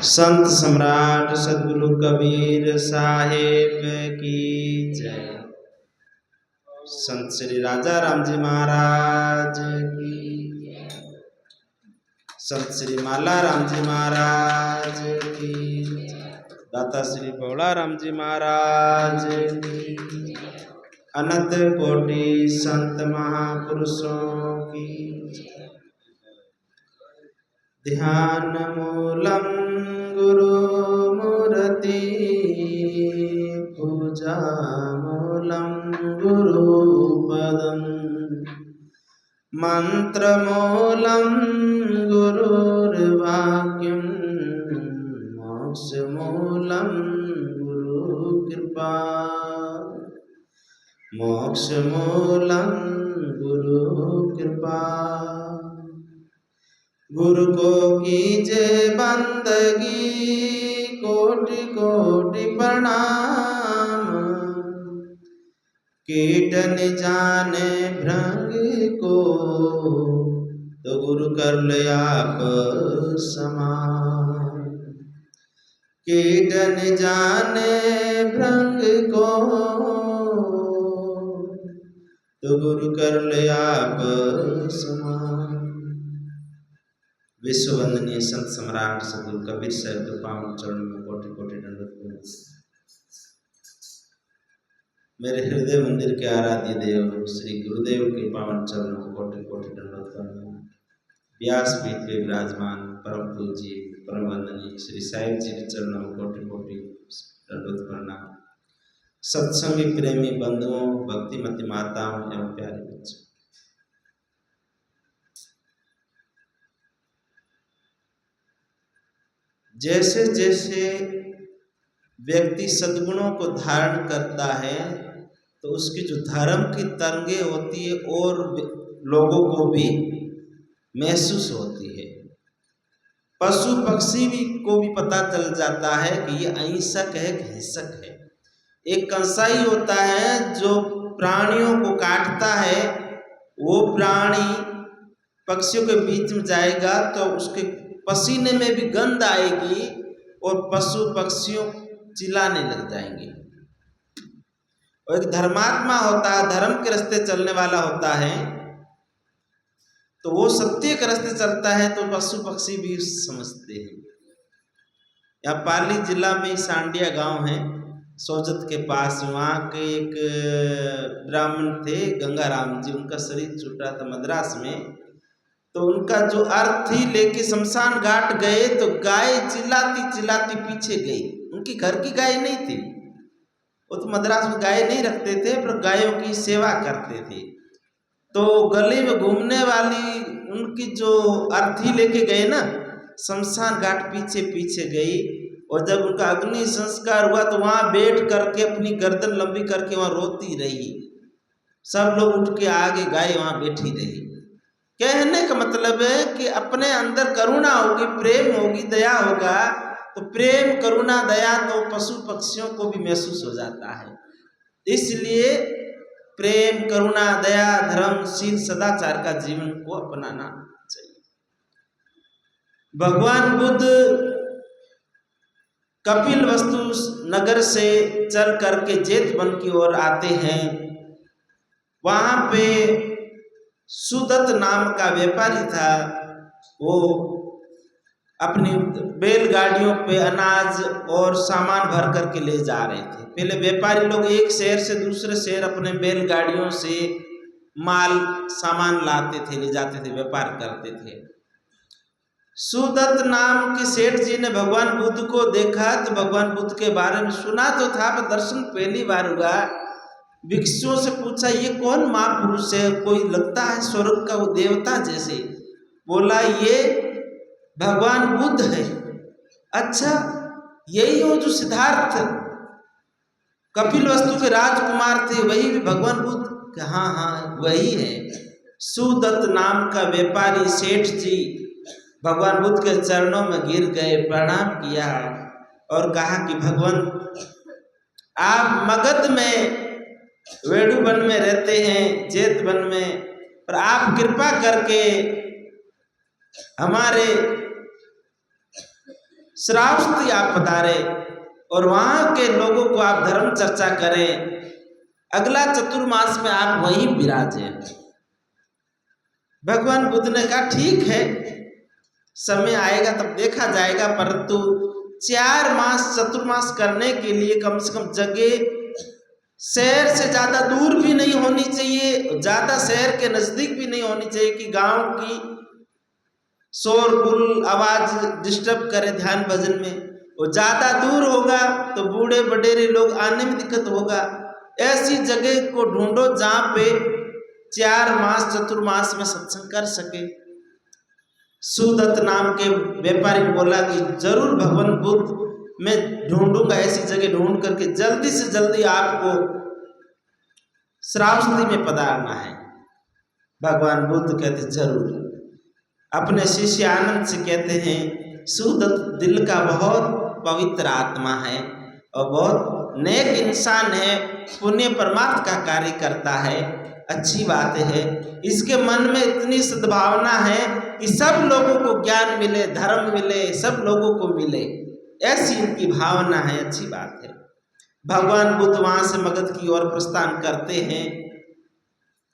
संत सम्राट सद्गुरु कबीर साहेब की जय। संत श्री राजा राम जी महाराज की, संत श्री माला राम जी महाराज की, दाता श्री भोला राम जी महाराज की, अनंत कोटि संत महापुरुषों की। ध्यान मूलम गुरु मूर्ति, पूजा मूलम गुरु पदम, मंत्र मूलम गुरुर्वाक्यम, मोक्ष मूलम गुरु कृपा, मोक्ष मूलम गुरु कृपा। गुरु को कीजे बंदगी, कोटि कोटि प्रणाम, कीट न जाने भृंग को, तो गुरु कर ले आप समान। कीट न जाने भृंग को, तो गुरु कर ले आप समान। विश्व वंदनीय संत सम्राट सद्गुरु कबीर साहब के पावन चरणों में कोटि कोटि दंडवत प्रणाम। मेरे हृदय मंदिर के आराध्य देव श्री गुरुदेव के पावन चरणों में कोटि कोटि दंडवत प्रणाम। व्यासपीठ पे विराजमान परम पूज्य परम वंदनीय श्री साहिब जी के चरणों में कोटि कोटि दंडवत प्रणाम। सत्संगी प्रेमी बंधुओं, भक्तिमती माताओं एवं प्यारे बच्चों, जैसे जैसे व्यक्ति सद्गुणों को धारण करता है तो उसकी जो धर्म की तरंगे होती है और लोगों को भी महसूस होती है। पशु पक्षी को भी पता चल जाता है कि ये अहिंसक है कि हिंसक है। एक कंसाई होता है जो प्राणियों को काटता है, वो प्राणी पक्षियों के बीच में जाएगा तो उसके पसीने में भी गंध आएगी और पशु पक्षियों चिल्लाने लग जाएंगे। और एक धर्मात्मा होता है, धर्म के रास्ते चलने वाला होता है, तो वो सत्य के रास्ते चलता है तो पशु पक्षी भी समझते हैं। यहाँ पाली जिला में सांडिया गांव है, सोजत के पास। वहाँ के एक ब्राह्मण थे गंगाराम जी, उनका शरीर छूटा था मद्रास में। तो उनका जो अर्थी लेके शमशान घाट गए तो गाय चिल्लाती चिल्लाती पीछे गई। उनकी घर की गाय नहीं थी, वो तो मद्रास में गाय नहीं रखते थे पर गायों की सेवा करते थे। तो गली में घूमने वाली उनकी जो अर्थी लेके गए ना, शमशान घाट पीछे पीछे गई। और जब उनका अग्नि संस्कार हुआ तो वहां बैठ करके अपनी गर्दन लंबी करके वहां रोती रही। सब लोग उठ के आगे, गाय वहां बैठी रही। कहने का मतलब है कि अपने अंदर करुणा होगी, प्रेम होगी, दया होगा, तो प्रेम करुणा दया तो पशु पक्षियों को भी महसूस हो जाता है। इसलिए प्रेम करुणा दया धर्मशील सदाचार का जीवन को अपनाना चाहिए। भगवान बुद्ध कपिलवस्तु नगर से चल करके जेतवन की ओर आते हैं। वहां पे सुदत्त नाम का व्यापारी था, वो अपनी बैलगाड़ियों पे अनाज और सामान भर करके ले जा रहे थे। पहले व्यापारी लोग एक शहर से दूसरे शहर अपने बैलगाड़ियों से माल सामान लाते थे, ले जाते थे, व्यापार करते थे। सुदत्त नाम के सेठ जी ने भगवान बुद्ध को देखा तो भगवान बुद्ध के बारे में सुना तो था पर दर्शन पहली बार हुआ। भिक्षुओं से पूछा ये कौन महापुरुष है, कोई लगता है स्वर्ग का वो देवता जैसे। बोला ये भगवान बुद्ध है। अच्छा, यही हो जो सिद्धार्थ कपिलवस्तु के राजकुमार थे, वही भी भगवान बुद्ध? हाँ हाँ वही है। सुदत्त नाम का व्यापारी सेठ जी भगवान बुद्ध के चरणों में गिर गए, प्रणाम किया और कहा कि भगवान आप मगध में वेणु वन में रहते हैं, जेत वन में, पर आप कृपा करके हमारे श्रावस्ती आप पधारे और वहां के लोगों को आप धर्म चर्चा करें। अगला चतुर्मास में आप वहीं विराजे। भगवान बुद्ध ने कहा ठीक है, समय आएगा तब देखा जाएगा, परंतु 4 मास चतुर्मास करने के लिए कम से कम जगह शहर से ज्यादा दूर भी नहीं होनी चाहिए, ज्यादा शहर के नजदीक भी नहीं होनी चाहिए कि गांव की शोरगुल आवाज डिस्टर्ब करे ध्यान भजन में। और ज्यादा दूर होगा तो बूढ़े बडेरे लोग आने में दिक्कत होगा। ऐसी जगह को ढूंढो जहां पे 4 मास चतुर्मास में सत्संग कर सके। सुदत्त नाम के व्यापारी ने बोला कि जरूर भगवान बुद्ध मैं ढूंढूंगा, ऐसी जगह ढूंढ करके जल्दी से जल्दी आपको श्रावस्ती में पधारना है। भगवान बुद्ध कहते जरूर। अपने शिष्य आनंद से कहते हैं सुदत्त दिल का बहुत पवित्र आत्मा है और बहुत नेक इंसान है, पुण्य परमार्थ का कार्य करता है, अच्छी बात है। इसके मन में इतनी सद्भावना है कि सब लोगों को ज्ञान मिले, धर्म मिले, सब लोगों को मिले, ऐसी इनकी भावना है, अच्छी बात है। भगवान बुद्ध वहां से मगध की ओर प्रस्थान करते हैं।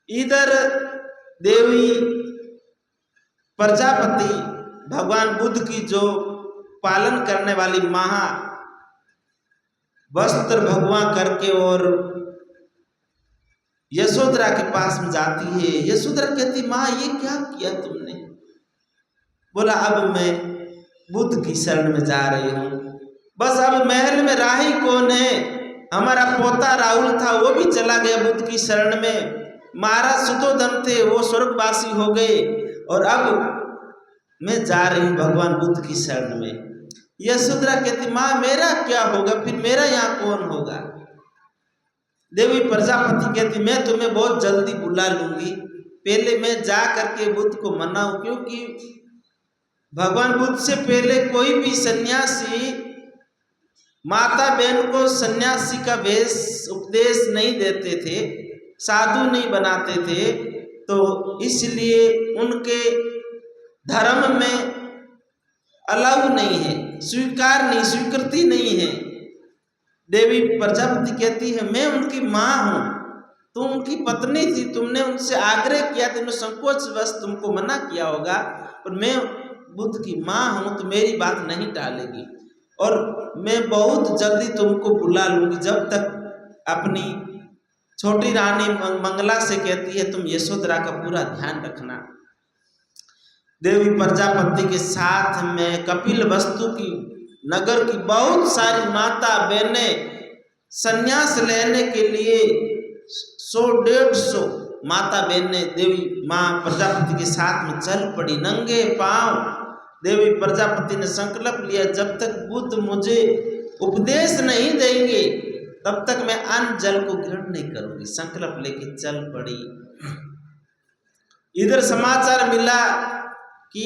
इधर देवी प्रजापति भगवान बुद्ध की जो पालन करने वाली महा वस्त्र भगवा करके और यशोधरा के पास में जाती है। यशोधरा कहती माँ ये क्या किया तुमने? बोला अब मैं बुद्ध की शरण में जा रही हूँ, बस अब महल में राही कौन है? हमारा पोता राहुल था वो भी चला गया बुद्ध की शरण में, महाराज सुतोधन थे वो स्वर्गवासी हो गए और अब मैं जा रही हूँ भगवान बुद्ध की शरण में। यशोधरा कहती माँ मेरा क्या होगा, फिर मेरा यहाँ कौन होगा? देवी प्रजापति कहती मैं तुम्हें बहुत जल्दी बुला लूंगी, पहले मैं जा करके बुद्ध को मनाऊं, क्योंकि भगवान बुद्ध से पहले कोई भी सन्यासी माता बहन को सन्यासी का वेश उपदेश नहीं देते थे, साधु नहीं बनाते थे, तो इसलिए उनके धर्म में अलाउ नहीं है, स्वीकार नहीं, स्वीकृति नहीं है। देवी प्रजापति कहती है मैं उनकी माँ हूँ, तुम उनकी पत्नी थी, तुमने उनसे आग्रह किया, तुमने संकोच बस तुमको मना किया होगा, और मैं बुद्ध की माँ हूँ तो मेरी बात नहीं टालेगी और मैं बहुत जल्दी तुमको बुला लूंगी। जब तक अपनी छोटी रानी मंगला से कहती है तुम यशोधरा का पूरा ध्यान रखना। देवी प्रजापति के साथ में कपिल वस्तु की नगर की बहुत सारी माता बहनें संन्यास लेने के लिए 100-150 माता बहनें देवी माँ प्रजापति के साथ में चल पड़ी नंगे पांव। देवी प्रजापति ने संकल्प लिया जब तक बुद्ध मुझे उपदेश नहीं देंगे तब तक मैं अन्न जल को ग्रहण नहीं करूंगी। संकल्प लेके चल पड़ी। इधर समाचार मिला कि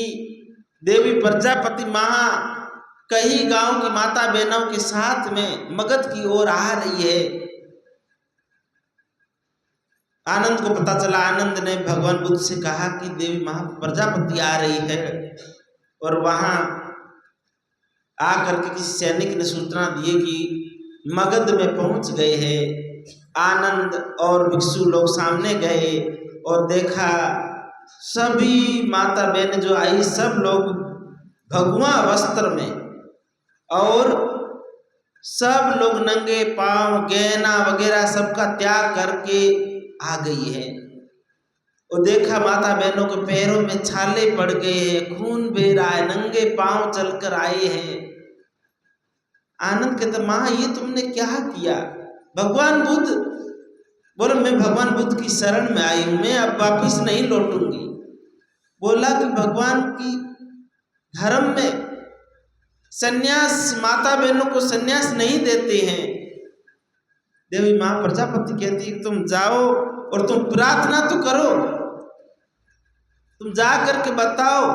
देवी प्रजापति महा कई गांव की माता बहनों के साथ में मगध की ओर आ रही है। आनंद को पता चला। आनंद ने भगवान बुद्ध से कहा कि देवी महा प्रजापति आ रही है, और वहां आकर के किसी सैनिक ने सूचना दी कि मगध में पहुंच गए हैं। आनंद और भिक्षु लोग सामने गए और देखा सभी माता बहन जो आई सब लोग भगवा वस्त्र में और सब लोग नंगे पांव गहना वगैरह सबका त्याग करके आ गई है। और देखा माता बहनों के पैरों में छाले पड़ गए हैं, खून बह रहा है, नंगे पांव चलकर आए हैं। आनंद कहते माँ ये तुमने क्या किया? भगवान बुद्ध बोले मैं भगवान बुद्ध की शरण में आई हूं, मैं अब वापिस नहीं लौटूंगी। बोला कि भगवान की धर्म में सन्यास माता बहनों को सन्यास नहीं देते हैं। देवी मां प्रजापति कहती है तुम जाओ और तुम प्रार्थना तो करो, तुम जा करके बताओ,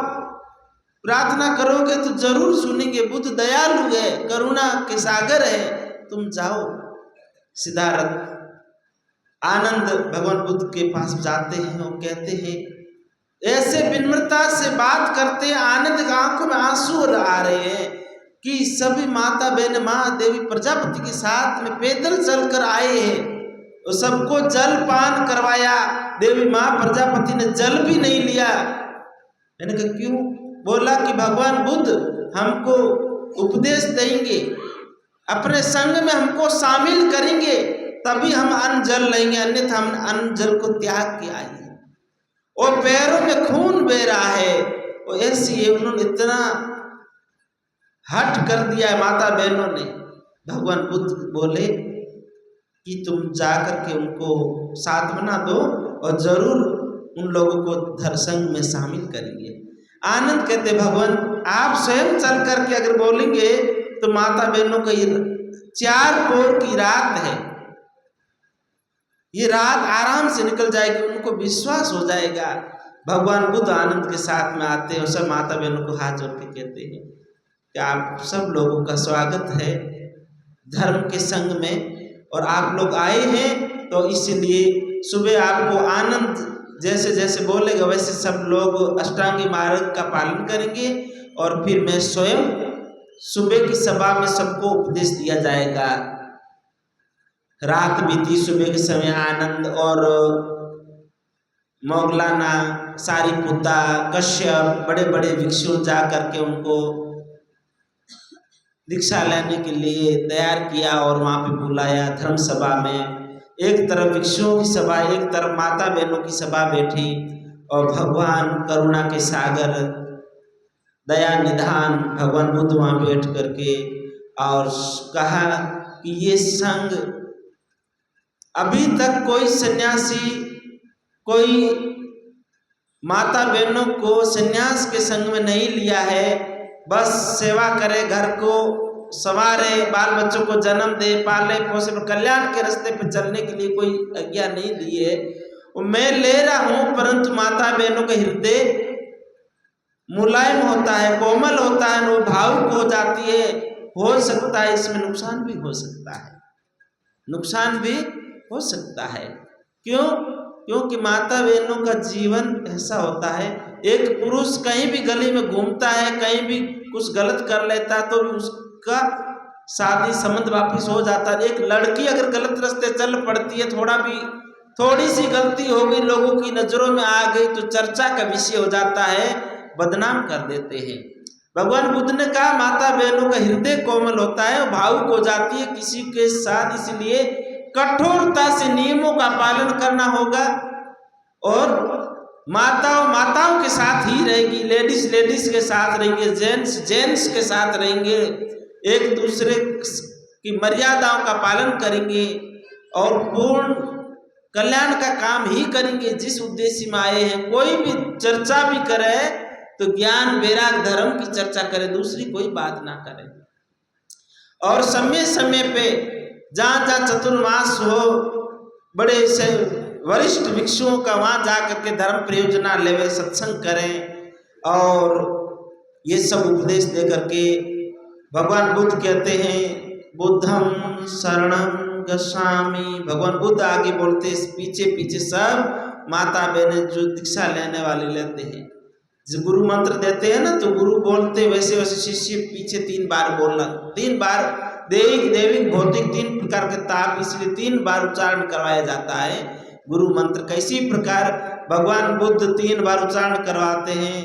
प्रार्थना करोगे तो जरूर सुनेंगे। बुद्ध दयालु है, करुणा के सागर है, तुम जाओ। सिद्धार्थ आनंद भगवान बुद्ध के पास जाते हैं और कहते हैं ऐसे विनम्रता से बात करते हैं। आनंद की आंखों में आंसू आ रहे हैं कि सभी माता बहन महादेवी प्रजापति के साथ में पैदल चलकर आए हैं और सबको जल पान करवाया। देवी माँ प्रजापति ने जल भी नहीं लिया। मैंने कहा क्यों? बोला कि भगवान बुद्ध हमको उपदेश देंगे, अपने संग में हमको शामिल करेंगे, तभी हम अन्न जल लेंगे, अन्यथा हम अन्न जल को त्याग के आएंगे। और पैरों में खून बह रहा है और ऐसी उन्होंने इतना हट कर दिया है माता बहनों ने। भगवान बुद्ध बोले कि तुम जाकर के उनको सांत्वना दो और जरूर उन लोगों को धर्संग में शामिल करेंगे। आनंद कहते भगवान आप स्वयं चल करके अगर बोलेंगे तो माता बहनों का ये 4 पौर की रात है, ये रात आराम से निकल जाएगी, उनको विश्वास हो जाएगा। भगवान बुद्ध आनंद के साथ में आते हैं और सब माता बहनों को हाथ जोड़ के कहते हैं कि आप सब लोगों का स्वागत है धर्म के संग में, और आप लोग आए हैं तो इसलिए सुबह आपको आनंद जैसे जैसे बोलेगा वैसे सब लोग अष्टांगी मार्ग का पालन करेंगे, और फिर मैं स्वयं सुबह की सभा में सबको उपदेश दिया जाएगा। रात बीती, सुबह के समय आनंद और मोगलाना, सारिपुत्ता, कश्यप बड़े बड़े भिक्षु जा करके उनको दीक्षा लेने के लिए तैयार किया और वहाँ पे बुलाया धर्म सभा में। एक तरफ भिक्षुओं की सभा, एक तरफ माता बहनों की सभा बैठी, और भगवान करुणा के सागर दया निधान भगवान बुद्ध वहाँ बैठ करके और कहा कि ये संग अभी तक कोई सन्यासी, कोई माता बहनों को सन्यास के संग में नहीं लिया है, बस सेवा करे, घर को संवारे, बाल बच्चों को जन्म दे, पाले पोसे, पर कल्याण के रास्ते पर चलने के लिए कोई आज्ञा नहीं दी है। मैं ले रहा हूँ, परंतु माता बहनों का हृदय मुलायम होता है, कोमल होता है, वो भावुक हो जाती है। हो सकता है इसमें नुकसान भी हो सकता है, नुकसान भी हो सकता है। क्यों? क्योंकि माता बहनों का जीवन ऐसा होता है, एक पुरुष कहीं भी गली में घूमता है, कहीं भी कुछ गलत कर लेता तो भी उसका शादी संबंध वापिस हो जाता है। एक लड़की अगर गलत रास्ते चल पड़ती है, थोड़ी सी गलती हो गई, लोगों की नजरों में आ गई तो चर्चा का विषय हो जाता है, बदनाम कर देते हैं। भगवान बुद्ध ने कहा माता बहनों का हृदय कोमल होता है, भावुक हो जाती है किसी के साथ, इसलिए कठोरता से नियमों का पालन करना होगा, और माताओं के साथ ही रहेगी, लेडीज के साथ रहेंगे, जेंट्स के साथ रहेंगे, एक दूसरे की मर्यादाओं का पालन करेंगे और पूर्ण कल्याण का काम ही करेंगे जिस उद्देश्य में आए हैं। कोई भी चर्चा भी करे तो ज्ञान वैराग धर्म की चर्चा करे, दूसरी कोई बात ना करे। और समय समय पे जहाँ जहाँ चतुर्मास हो, बड़े से वरिष्ठ भिक्षुओं का वहाँ जा करके धर्म प्रयोजना लेवे, सत्संग करें, और ये सब उपदेश दे करके भगवान बुद्ध कहते हैं बुद्धम शरणम गच्छामि। भगवान बुद्ध आगे बोलते, पीछे पीछे सब माता बहनें जो दीक्षा लेने वाले लेते हैं, जो गुरु मंत्र देते हैं ना, तो गुरु बोलते वैसे वैसे शिष्य पीछे 3 बार बोलना, 3 बार दैविक भौतिक 3 प्रकार के ताप, इसलिए 3 बार उच्चारण करवाया जाता है गुरु मंत्र। कैसी प्रकार भगवान बुद्ध 3 बार उच्चारण करवाते हैं,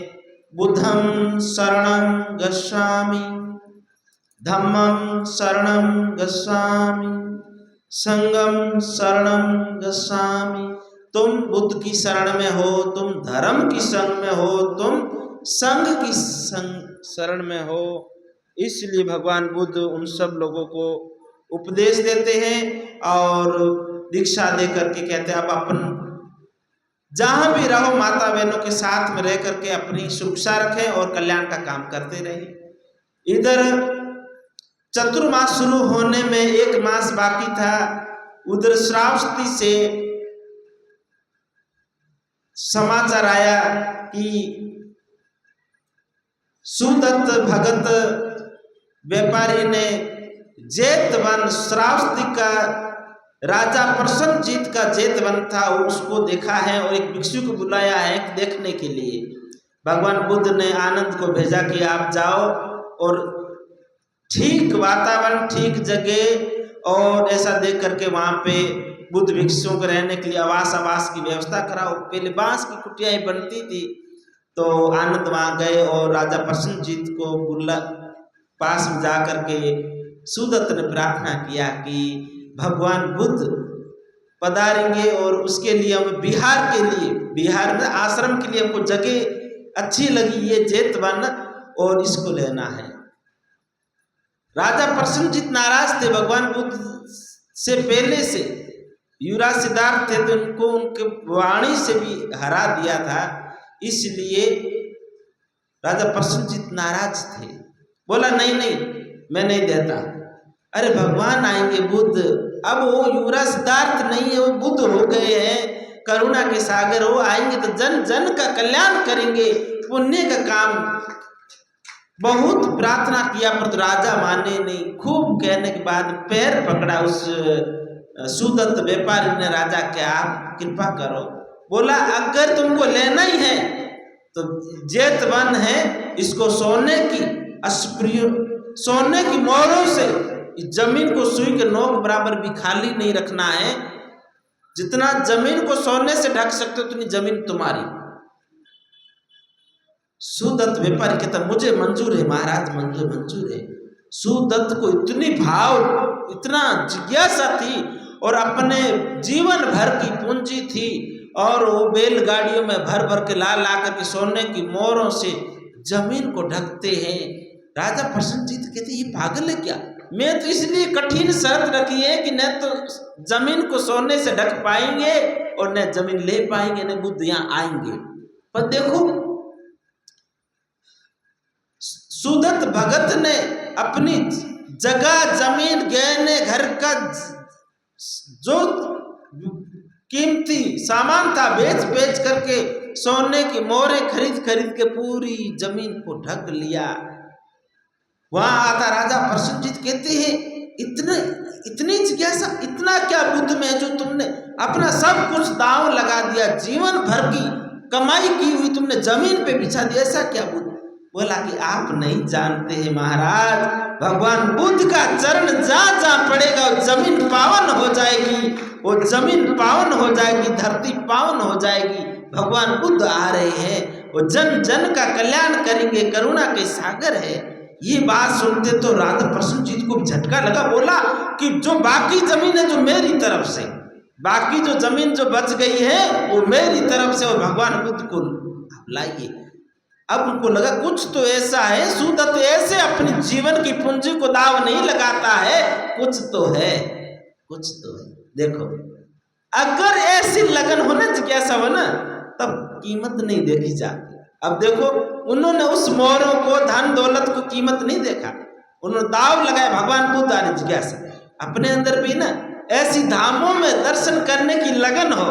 बुद्धम शरणम गच्छामि, धम्मम शरणम गच्छामि, संगम शरणम गच्छामि। तुम बुद्ध की शरण में हो, तुम धर्म की शरण में हो, तुम संघ की शरण में हो। इसलिए भगवान बुद्ध उन सब लोगों को उपदेश देते हैं और दीक्षा दे करके कहते हैं आप अपन जहां भी रहो माता बहनों के साथ में रह करके अपनी सुरक्षा रखें और कल्याण का काम करते रहें। इधर चतुर्मास शुरू होने में 1 मास बाकी था, उधर श्रावस्ती से समाचार आया कि सुदत्त भगत व्यापारी ने जेतवन, श्रावस्ती का राजा प्रसन्नजीत का जेतवन था, उसको देखा है और एक भिक्षु को बुलाया है देखने के लिए। भगवान बुद्ध ने आनंद को भेजा कि आप जाओ और ठीक वातावरण, ठीक जगह और ऐसा देख करके वहाँ पे बुद्ध भिक्षुओं को रहने के लिए आवास की व्यवस्था कराओ। पहले बांस की कुटियाएं बनती थी। तो आनंद वहाँ गए और राजा प्रसन्नजीत को बुला पास में जा करके सुदत्त ने प्रार्थना किया कि भगवान बुद्ध पधारेंगे और उसके लिए हम बिहार में आश्रम के लिए हमको जगह अच्छी लगी, ये जेतवन और इसको लेना है। राजा प्रसन्नजीत नाराज थे, भगवान बुद्ध से पहले से युवराज सिद्धार्थ थे तो उनको उनके वाणी से भी हरा दिया था, इसलिए राजा प्रसन्नजीत नाराज थे। बोला नहीं मैं नहीं देता। अरे भगवान आएंगे बुद्ध, अब वो युवराज सिद्धार्थ नहीं है, वो बुद्ध हो गए हैं, करुणा के सागर हो, आएंगे तो जन जन का कल्याण करेंगे, पुण्य का काम। बहुत प्रार्थना किया पर तो राजा माने नहीं। खूब कहने के बाद पैर पकड़ा उस सुदत्त व्यापारी ने राजा के, आप कृपा करो। बोला अगर तुमको लेना ही है तो जेतवन है, इसको सोने की मोहरों से जमीन को सुई के नोक बराबर भी खाली नहीं रखना है। जितना जमीन को सोने से ढक सकते हो उतनी जमीन तुम्हारी। सुदत्त व्यापारी कहता मुझे मंजूर है महाराज, मंजूर है। सुदत्त को इतना जिज्ञासा थी और अपने जीवन भर की पूंजी थी और वो बैलगाड़ियों में भर भर के ला करके सोने की मोहरों से जमीन को ढकते हैं। राजा प्रसन्नजीत कहते ये पागल है क्या? मैं तो इसलिए कठिन शर्त रखी है कि न तो जमीन को सोने से ढक पाएंगे और न जमीन ले पाएंगे, न बुद्ध यहाँ आएंगे। पर देखो सुदत्त भगत ने अपनी जगह, जमीन, गहने, घर का जो कीमती सामान था बेच करके सोने की मोहरें खरीद के पूरी जमीन को ढक लिया। वहां आता राजा प्रसन्नजीत कहते हैं इतनी जिज्ञासा, इतना क्या बुद्ध में जो तुमने अपना सब कुछ दांव लगा दिया, जीवन भर की कमाई की हुई तुमने जमीन पे बिछा दिया, ऐसा क्या बुद्ध? बोला कि आप नहीं जानते हैं महाराज, भगवान बुद्ध का चरण जहाँ पड़ेगा वो जमीन पावन हो जाएगी, वो जमीन पावन हो जाएगी, धरती पावन हो जाएगी। भगवान बुद्ध आ रहे हैं, वो जन जन का कल्याण करेंगे, करुणा के सागर है। ये बात सुनते तो राजा प्रसन्नजीत को झटका लगा। बोला कि जो बाकी जमीन है जो मेरी तरफ से, बाकी जो जमीन जो बच गई है वो मेरी तरफ से, और भगवान बुद्ध को लाइए। अब उनको लगा कुछ तो ऐसा है, सुदत्त ऐसे अपनी जीवन की पूंजी को दाव नहीं लगाता है, कुछ तो है। देखो अगर ऐसी लगन हो ना, जिज्ञासा हो ना, तब कीमत नहीं देखी जाती। अब देखो उन्होंने उस मोहरों को, धन दौलत को कीमत नहीं देखा, उन्होंने दाव लगाया भगवान बुद्ध आने जिज्ञासा। अपने अंदर भी ना ऐसी धामों में दर्शन करने की लगन हो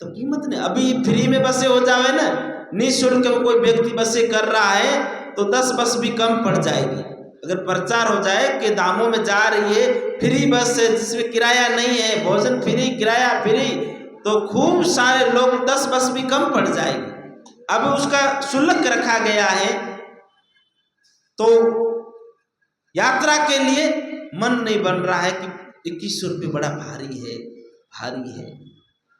तो कीमत नहीं। अभी फ्री में बसें हो जावे ना, निःशुल्क कोई व्यक्ति बसें कर रहा है तो 10 बस भी कम पड़ जाएगी। अगर प्रचार हो जाए कि दामों में जा रही है, फ्री बस है जिसमें किराया नहीं है, भोजन फ्री, किराया फ्री, तो खूब सारे लोग 10 बस भी कम पड़ जाएगी। अब उसका शुल्क रखा गया है तो यात्रा के लिए मन नहीं बन रहा है कि 2100 रुपये बड़ा भारी है।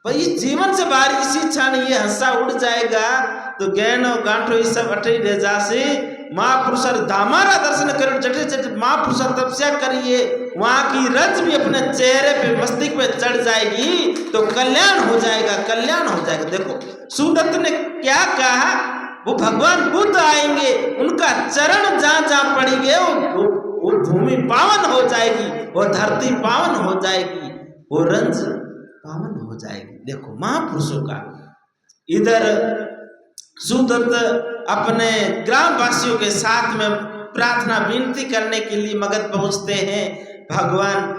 भाई जीवन से भारी इसी क्षण ये हंसा उड़ जाएगा तो गहनो गांठो ये सब अटे रह जासे। महापुरुष धामारा दर्शन करो, जटे जटे महापुरुष तपस्या करिए, वहां की रज भी अपने चेहरे पे, मस्तिष्क पे चढ़ जाएगी तो कल्याण हो जाएगा। देखो सुदत्त ने क्या कहा, वो भगवान बुद्ध आएंगे, उनका चरण जहाँ पड़ेंगे वो भूमि पावन हो जाएगी, वो धरती पावन हो जाएगी, वो रंज पावन हो जाएगी। देखो महापुरुषों का। इधर सुदत्त अपने ग्रामवासियों के साथ में प्रार्थना विनती करने के लिए मगध पहुंचते हैं। भगवान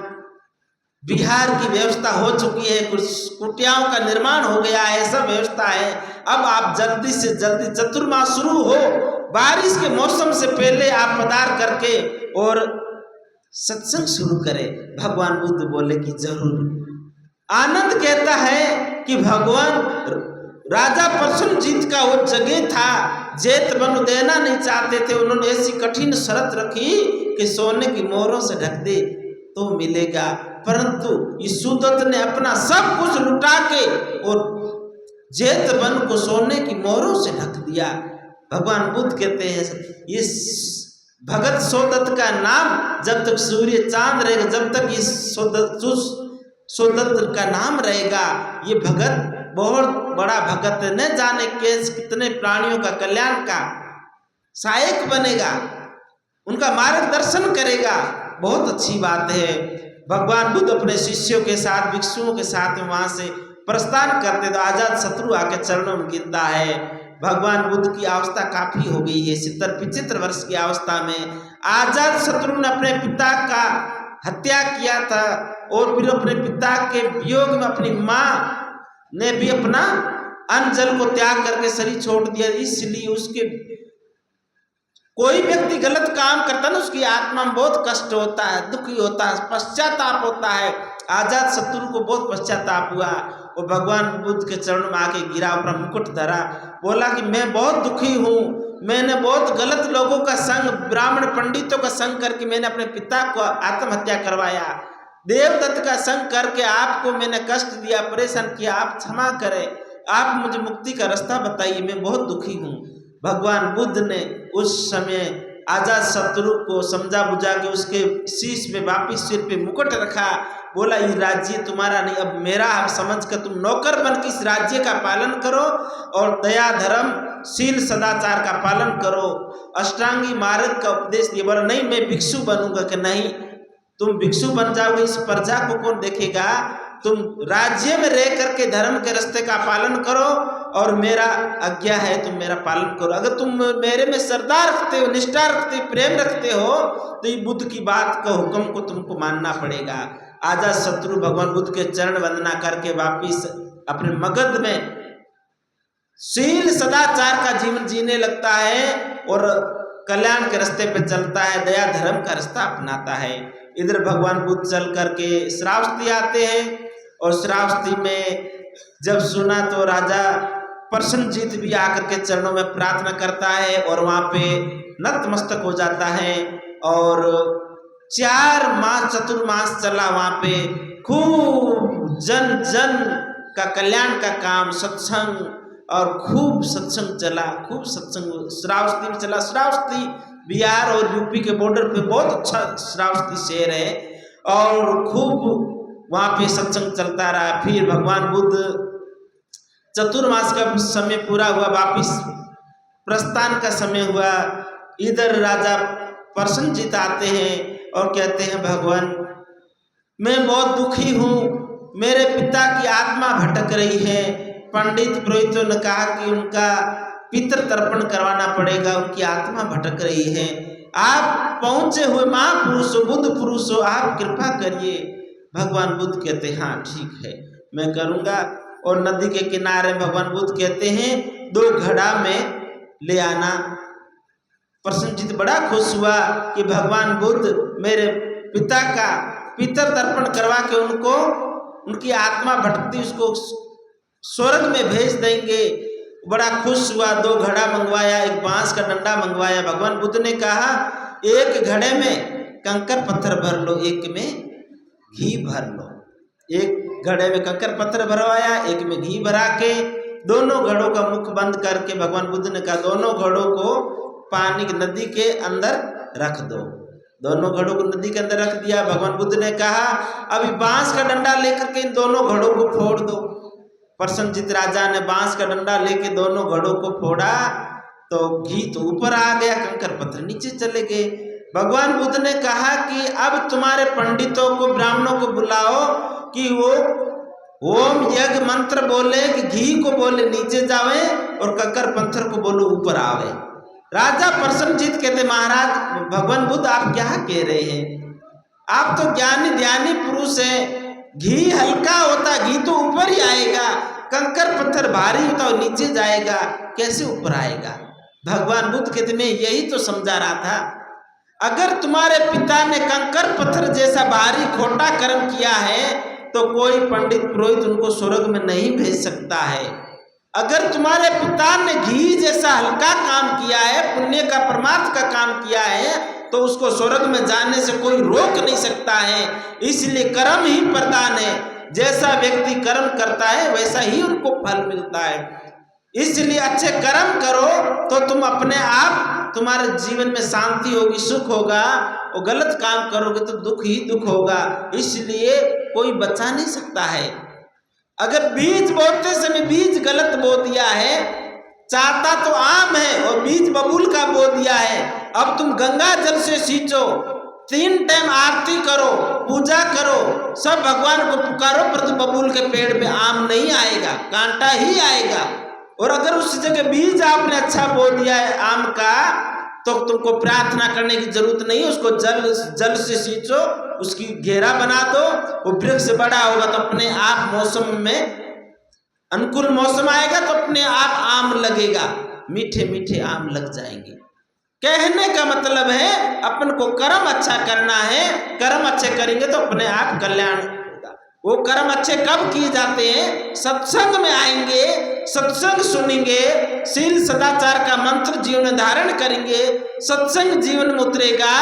बिहार की व्यवस्था हो चुकी है, कुछ कुटियाओं का निर्माण हो गया है, सब व्यवस्था है। अब आप जल्दी से जल्दी, चतुर्मास शुरू हो, बारिश के मौसम से पहले आप पधार करके और सत्संग शुरू करें। भगवान बुद्ध बोले कि जरूर। आनंद कहता है कि भगवान राजा प्रसन्नजीत का वो जगह था, जेत बनु देना नहीं चाहते थे। उन्होंने ऐसी कठिन शर्त रखी कि सोने की मोहरों से ढक दे तो मिलेगा, परंतु यशोदत्त ने अपना सब कुछ लुटा के और जेत बन को सोने की मोहरों से ढक दिया। भगवान बुद्ध कहते हैं इस भगत सोदत्त का नाम जब तक सूर्य चांद रहेगा, जब तक इस सोदत्त का नाम रहेगा, ये भगत बहुत बड़ा भगत न जाने कितने प्राणियों का कल्याण का सहायक बनेगा, उनका मार्गदर्शन करेगा। बहुत अच्छी बात है। भगवान बुद्ध अपने शिष्यों के साथ, भिक्षुओं के साथ वहां से प्रस्थान करते तो आजाद शत्रु आके चरणों में गिरता है। भगवान बुद्ध की अवस्था काफी हो गई है, 70-75 वर्ष की अवस्था में आजाद शत्रु ने अपने पिता का हत्या किया था और फिर अपने पिता के वियोग में अपनी माँ ने भी अपना अन्न जल को त्याग करके शरीर छोड़ दिया। इसलिए उसके कोई व्यक्ति गलत काम करता है ना, उसकी आत्मा में बहुत कष्ट होता है, दुखी होता है, पश्चाताप होता है। आजाद शत्रु को बहुत पश्चाताप हुआ। वो भगवान बुद्ध के चरणों में आके गिरा, अपना मुकुट धरा, बोला कि मैं बहुत दुखी हूँ, मैंने बहुत गलत लोगों का संग, ब्राह्मण पंडितों का संग करके मैंने अपने पिता को आत्महत्या करवाया, देवदत्त का संग करके आपको मैंने कष्ट दिया, परेशान किया, आप क्षमा करें, आप मुझे मुक्ति का रास्ता बताइए, मैं बहुत दुखी हूँ। भगवान बुद्ध ने उस समय आजाद शत्रु को समझा बुझा के उसके शीश में वापिस सिर पे मुकुट रखा, बोला ये राज्य तुम्हारा नहीं, अब मेरा समझ कर तुम नौकर बन के इस राज्य का पालन करो और दया धर्म शील सदाचार का पालन करो, अष्टांगी मार्ग का उपदेश दिया। बोला नहीं मैं भिक्षु बनूंगा। कि नहीं, तुम भिक्षु बन जाओगे, इस प्रजा को कौन देखेगा, तुम राज्य में रह करके धर्म के रास्ते का पालन करो और मेरा आज्ञा है तुम मेरा पालन करो। अगर तुम मेरे में श्रद्धा रखते हो, निष्ठा रखते हो, प्रेम रखते हो तो ये बुद्ध की बात का हुक्म को तुमको मानना पड़ेगा। आजाद शत्रु भगवान बुद्ध के चरण वंदना करके वापिस अपने मगध में शील सदाचार का जीवन जीने लगता है और कल्याण के रास्ते पे चलता है, दया धर्म का रास्ता अपनाता है। इधर भगवान बुद्ध चल करके श्रावस्ती आते हैं और श्रावस्ती में जब सुना तो राजा प्रसन्नजीत भी आकर के चरणों में प्रार्थना करता है और वहाँ पे नतमस्तक हो जाता है। और 4 मास चतुर्मास चला वहाँ पे खूब जन जन का कल्याण का काम, सत्संग, और खूब सत्संग चला, खूब सत्संग श्रावस्ती में चला। श्रावस्ती बिहार और यूपी के बॉर्डर पे बहुत अच्छा श्रावस्ती शहर है और खूब वहाँ पे सत्संग चलता रहा। फिर भगवान बुद्ध चतुर्मास का समय पूरा हुआ, वापिस प्रस्थान का समय हुआ। इधर राजा प्रसन्नजीत आते हैं और कहते हैं भगवान मैं बहुत दुखी हूँ, मेरे पिता की आत्मा भटक रही है। पंडित पुरोहितों ने कहा कि उनका पितृ तर्पण करवाना पड़ेगा, उनकी आत्मा भटक रही है। आप पहुंचे हुए महापुरुष हो, बुद्ध पुरुष हो, आप कृपा करिए। भगवान बुद्ध कहते हैं हाँ ठीक है मैं करूँगा। और नदी के किनारे भगवान बुद्ध कहते हैं 2 घड़ा में ले आना। प्रसन्नजीत बड़ा खुश हुआ कि भगवान बुद्ध मेरे पिता का पितृ तर्पण करवा के उनको, उनकी आत्मा भटकती उसको स्वर्ग में भेज देंगे। बड़ा खुश हुआ, 2 घड़ा मंगवाया, एक बांस का डंडा मंगवाया। भगवान बुद्ध ने कहा एक घड़े में कंकर पत्थर भर लो, एक में घी भर लो। एक घड़े में कंकर पत्थर भरवाया, एक में घी भरा के दोनों घड़ों का मुख बंद करके भगवान बुद्ध ने कहा दोनों घड़ों को पानी की नदी के अंदर रख दो। दोनों घड़ों को नदी के अंदर रख दिया। भगवान बुद्ध ने कहा अभी बांस का डंडा लेकर के इन दोनों घड़ों को फोड़ दो। प्रसन्नजीत राजा ने बांस का डंडा लेके दोनों घड़ों को फोड़ा तो घी तो ऊपर आ गया, कंकर पत्थर नीचे चले गए। भगवान बुद्ध ने कहा कि अब तुम्हारे पंडितों को, ब्राह्मणों को बुलाओ कि वो ओम यज्ञ मंत्र बोले कि घी को बोले नीचे जावे और कंकर पत्थर को बोलो ऊपर आवे। राजा प्रसन्नजीत कहते महाराज भगवान बुद्ध आप क्या कह रहे हैं, आप तो ज्ञानी ध्यानी पुरुष हैं, घी हल्का होता घी तो ऊपर ही आएगा, कंकर पत्थर भारी होता और नीचे जाएगा, कैसे ऊपर आएगा। भगवान बुद्ध कहते मैं यही तो समझा रहा था, अगर तुम्हारे पिता ने कंकर पत्थर जैसा भारी खोटा कर्म किया है तो कोई पंडित पुरोहित उनको स्वर्ग में नहीं भेज सकता है। अगर तुम्हारे पिता ने घी जैसा हल्का काम किया है, पुण्य का परमार्थ का काम किया है, तो उसको स्वर्ग में जाने से कोई रोक नहीं सकता है। इसलिए कर्म ही प्रधान है। जैसा व्यक्ति कर्म करता है वैसा ही उनको फल मिलता है। इसलिए अच्छे कर्म करो तो तुम अपने आप, तुम्हारे जीवन में शांति होगी, सुख होगा। और गलत काम करोगे तो दुख ही दुख होगा। इसलिए कोई बचा नहीं सकता है। अगर बीज बोते समय बीज गलत बो दिया है, चाहता तो आम है और बीज बबूल का बो दिया है, अब तुम गंगा जल से सींचो, 3 टाइम आरती करो, पूजा करो, सब भगवान को पुकारो, पर तो बबूल के पेड़ पे आम नहीं आएगा, कांटा ही आएगा। और अगर उस जगह बीज आपने अच्छा बो दिया है आम का, तो तुमको प्रार्थना करने की जरूरत नहीं है। उसको जल से सींचो, उसकी घेरा बना दो, वो वृक्ष बड़ा होगा तो अपने आप मौसम में अनुकूल मौसम आएगा तो अपने आप आम लगेगा, मीठे मीठे आम लग जाएंगे। कहने का मतलब है अपन को कर्म अच्छा करना है, कर्म अच्छे करेंगे तो अपने आप कल्याण होगा। वो कर्म अच्छे कब किए जाते हैं? सत्संग में आएंगे, सत्संग सुनेंगे, शील सदाचार का मंत्र जीवन में धारण करेंगे, सत्संग जीवन में उतरेगा,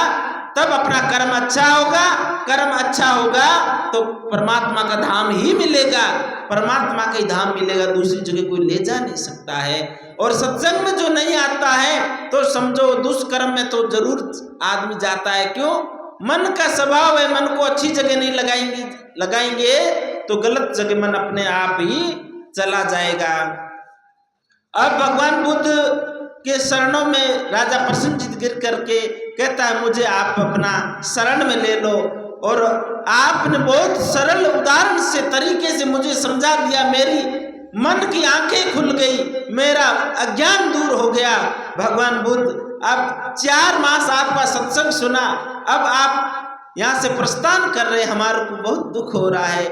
तब अपना कर्म अच्छा होगा। कर्म अच्छा होगा तो परमात्मा का धाम ही मिलेगा, परमात्मा का ही धाम मिलेगा, दूसरी जगह कोई ले जा नहीं सकता है। और सत्संग में जो नहीं आता है तो समझो दुष्कर्म में तो जरूर आदमी जाता है। क्यों? मन का स्वभाव है, मन को अच्छी जगह नहीं लगाएंगे तो गलत जगह मन अपने आप ही चला जाएगा। अब भगवान बुद्ध के शरणों में राजा प्रसन्नचित्त गिर करके कहता है, मुझे आप अपना शरण में ले लो। और आपने बहुत सरल उदाहरण से तरीके से मुझे समझा दिया, मेरी मन की आंखें खुल गई, मेरा अज्ञान दूर हो गया। भगवान बुद्ध, अब 4 मास आपका सत्संग सुना, अब आप यहाँ से प्रस्थान कर रहे, हमारे को बहुत दुख हो रहा है,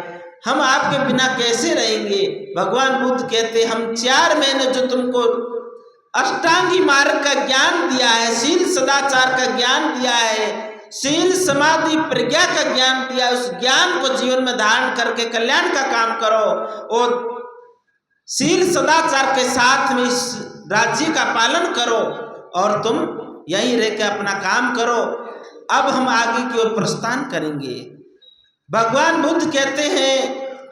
हम आपके बिना कैसे रहेंगे? भगवान बुद्ध कहते, हम 4 महीने जो तुमको अष्टांगी मार्ग का ज्ञान दिया है, शील सदाचार का ज्ञान दिया है, शील समाधि प्रज्ञा का ज्ञान दिया है, उस ज्ञान को जीवन में धारण करके कल्याण का काम करो। और शील सदाचार के साथ में इस राज्य का पालन करो और तुम यहीं रह के अपना काम करो। अब हम आगे की ओर प्रस्थान करेंगे। भगवान बुद्ध कहते हैं,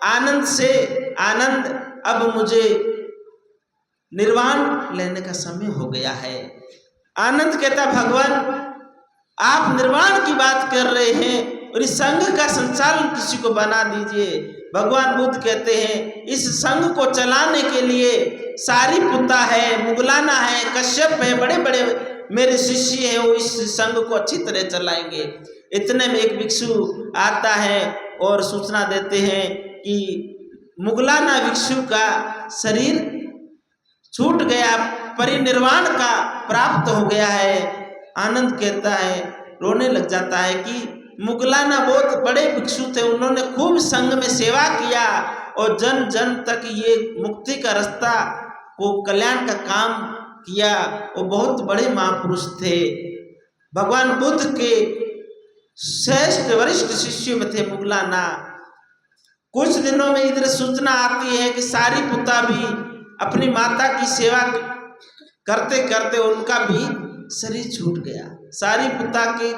आनंद से आनंद, अब मुझे निर्वाण लेने का समय हो गया है। आनंद कहता, भगवान आप निर्वाण की बात कर रहे हैं और इस संघ का संचालन किसी को बना दीजिए। भगवान बुद्ध कहते हैं, इस संघ को चलाने के लिए सारिपुत्ता है, मुगलाना है, कश्यप है, बड़े बड़े मेरे शिष्य हैं, वो इस संघ को अच्छी तरह चलाएंगे। इतने में एक भिक्षु आता है और सूचना देते हैं कि मुगलाना भिक्षु का शरीर छूट गया, परिनिर्वाण का प्राप्त हो गया है। आनंद कहता है, रोने लग जाता है कि मुगलाना बहुत बड़े भिक्षु थे, उन्होंने खूब संघ में सेवा किया और जन जन तक ये मुक्ति का रास्ता को कल्याण का काम किया, वो बहुत बड़े महापुरुष थे। भगवान बुद्ध के श्रेष्ठ वरिष्ठ शिष्य में थे मुगलाना। कुछ दिनों में इधर सूचना आती है कि सारिपुत्ता भी अपनी माता की सेवा करते करते उनका भी शरीर छूट गया। सारिपुत्ता के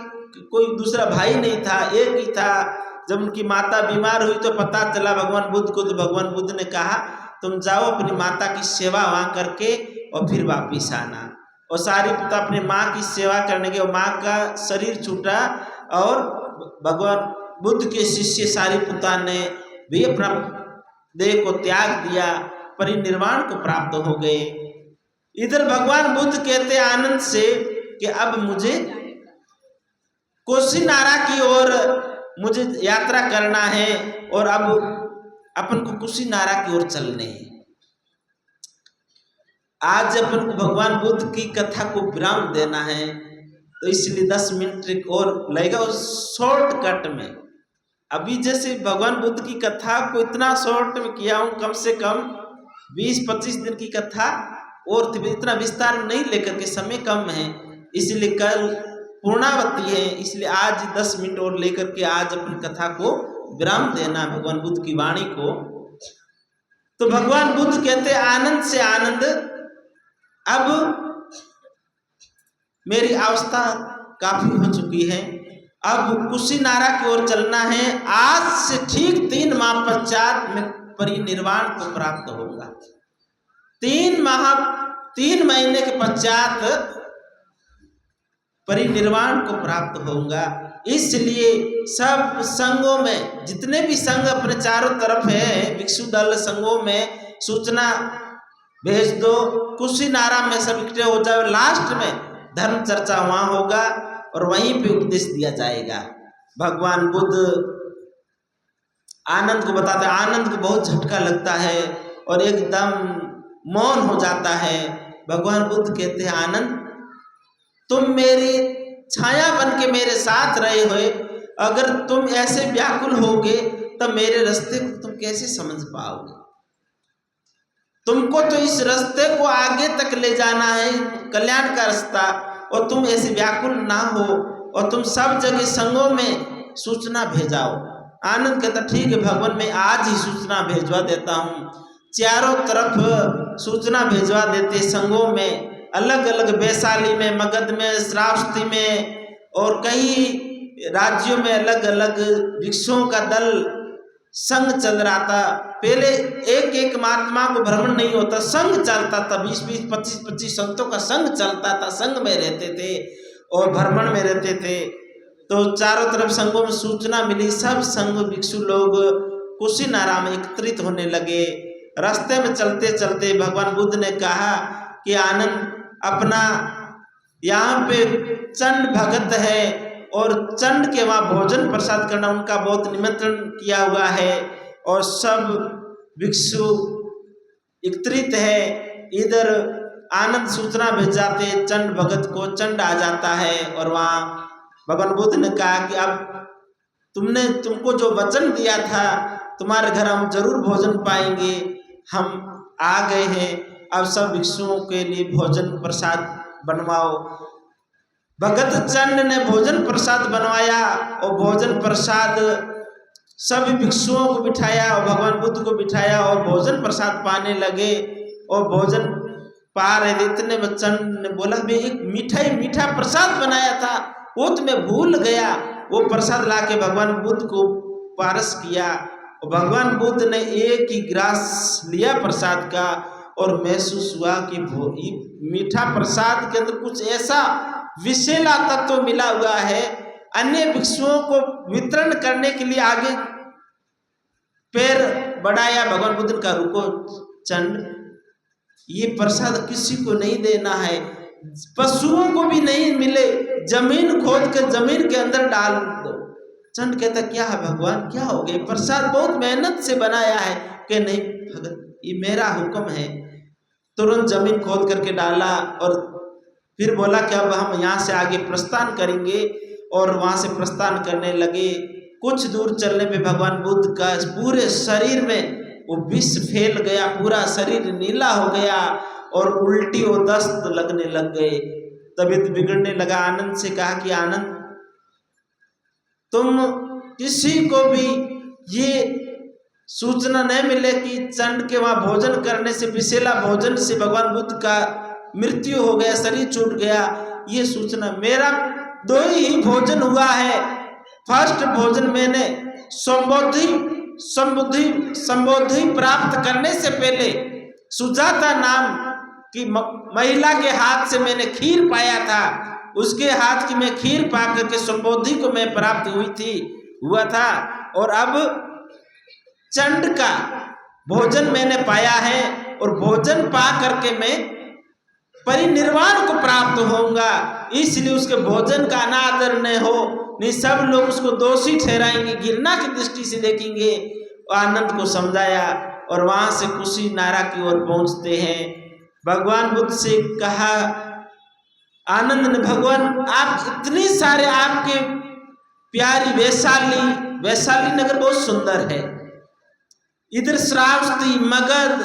कोई दूसरा भाई नहीं था, एक ही था। जब उनकी माता बीमार हुई तो पता चला भगवान बुद्ध को, तो भगवान बुद्ध ने कहा, तुम जाओ अपनी माता की सेवा वहाँ करके और फिर वापिस आना। और सारिपुत्ता अपनी माँ की सेवा करने के, माँ का शरीर छूटा और भगवान बुद्ध के शिष्य सारिपुत्ता ने भी अपना देह को त्याग दिया, परिनिर्वाण को प्राप्त हो गए। इधर भगवान बुद्ध कहते आनंद से कि अब मुझे कुशीनारा की ओर मुझे यात्रा करना है और अब अपन को कुशीनारा की ओर चलने हैं। आज अपन को भगवान बुद्ध की कथा को विराम देना है, तो इसलिए 10 मिनट और लगेगा उस शॉर्टकट में। अभी जैसे भगवान बुद्ध की कथा को इतना शॉर्ट में किया हूँ, कम से कम 20-25 दिन की कथा, और इतना विस्तार नहीं लेकर के, समय कम है, इसलिए कल पूर्णावती है, इसलिए आज 10 मिनट और लेकर के आज अपनी कथा को विराम देना, भगवान बुद्ध की वाणी को। तो भगवान बुद्ध कहते आनंद से आनंद, अब मेरी अवस्था काफी हो चुकी है, अब कुशीनारा की ओर चलना है। आज से ठीक 3 माह पश्चात मैं परिनिर्वाण को प्राप्त होऊंगा। 3 महीने के पश्चात परिनिर्वाण को प्राप्त होऊंगा। इसलिए सब संघों में, जितने भी संघ अपने चारों तरफ है, भिक्षु दल संघों में सूचना भेज दो, कुशीनारा में सब इकट्ठे हो जाओ। लास्ट में धर्म चर्चा वहां होगा और वहीं पे उपदेश दिया जाएगा। भगवान बुद्ध आनंद को बताते, आनंद को बहुत झटका लगता है और एकदम मौन हो जाता है। भगवान बुद्ध कहते हैं आनंद, तुम मेरी छाया बन के मेरे साथ रहे हुए, अगर तुम ऐसे व्याकुल होगे तब मेरे रास्ते को तुम कैसे समझ पाओगे? तुमको तो इस रास्ते को आगे तक ले जाना है, कल्याण का रास्ता, और तुम ऐसे व्याकुल ना हो और तुम सब जगह संघों में सूचना भेजाओ। आनंद कहता ठीक है भगवान, मैं आज ही सूचना भेजवा देता हूँ। चारों तरफ सूचना भेजवा देते संघों में, अलग अलग वैशाली में, मगध में, श्रावस्ती में और कई राज्यों में अलग अलग भिक्षुओं का दल संघ चल रहा था। पहले एक एक महात्मा को भ्रमण नहीं होता, संघ चलता था, 20-20, 25-25 संतों का संघ चलता था, संघ में रहते थे और भ्रमण में रहते थे। तो चारों तरफ संघों में सूचना मिली, सब संघ भिक्षु लोग कुशीनारा में एकत्रित होने लगे। रास्ते में चलते चलते भगवान बुद्ध ने कहा कि आनंद, अपना यहाँ पे चंड भगत है और चंड के वहाँ भोजन प्रसाद करना, उनका बहुत निमंत्रण किया हुआ है और सब भिक्षु एकत्रित है। इधर आनंद सूचना भेज जाते चंड भगत को, चंड आ जाता है और वहाँ भगवान बुद्ध ने कहा कि अब तुमको जो वचन दिया था, तुम्हारे घर हम जरूर भोजन पाएंगे, हम आ गए हैं, अब सब भिक्षुओं के लिए भोजन प्रसाद बनवाओ। भगत चंड ने भोजन प्रसाद बनवाया और भोजन प्रसाद सभी भिक्षुओं को बिठाया और भगवान बुद्ध को बिठाया और भोजन प्रसाद पाने लगे। और भोजन पा रहे थे, इतने में चंड ने बोला मैं एक मीठा प्रसाद बनाया था, वो तो मैं भूल गया। वो प्रसाद लाके भगवान बुद्ध को पारस किया और भगवान बुद्ध ने एक ही ग्रास लिया प्रसाद का और महसूस हुआ कि मीठा प्रसाद के अंदर कुछ ऐसा विषैला तत्व मिला हुआ है। अन्य भिक्षुओं को वितरण करने के लिए आगे पैर बढ़ाया भगवान बुद्ध का, रुको चंड, ये प्रसाद किसी को नहीं देना है, पशुओं को भी नहीं मिले, जमीन खोद कर जमीन के अंदर डाल दो। चंड कहता क्या है भगवान, क्या हो गया? प्रसाद बहुत मेहनत से बनाया है। कि नहीं भगत, ये मेरा हुक्म है। तुरंत जमीन खोद करके डाला और फिर बोला कि अब हम यहाँ से आगे प्रस्थान करेंगे और वहाँ से प्रस्थान करने लगे। कुछ दूर चलने पे भगवान बुद्ध का पूरे शरीर में वो विष फैल गया, पूरा शरीर नीला हो गया और उल्टी और दस्त लगने लग गए, तबीयत बिगड़ने लगा। आनंद से कहा कि आनंद, तुम किसी को भी ये सूचना नहीं मिले कि चंड के वहाँ भोजन करने से, विषैला भोजन से भगवान बुद्ध का मृत्यु हो गया, शरीर छूट गया। ये सूचना, मेरा 2 ही भोजन हुआ है। फर्स्ट भोजन मैंने संबोधि प्राप्त करने से पहले सुजाता नाम की महिला के हाथ से मैंने खीर पाया था, उसके हाथ की मैं खीर पा करके संबोधि को मैं प्राप्त हुआ था। और अब चंड का भोजन मैंने पाया है और भोजन पा करके मैं परिनिर्वाण को प्राप्त होऊंगा। इसलिए उसके भोजन का अनादर न हो, नहीं सब लोग उसको दोषी ठहराएंगे, घृणा की दृष्टि से देखेंगे। आनंद को समझाया और वहां से कुशीनारा की ओर पहुंचते हैं। भगवान बुद्ध से कहा आनंद ने, भगवान आप इतने सारे, आपके प्यारी वैशाली नगर बहुत सुंदर है, इधर श्रावस्ती, मगध,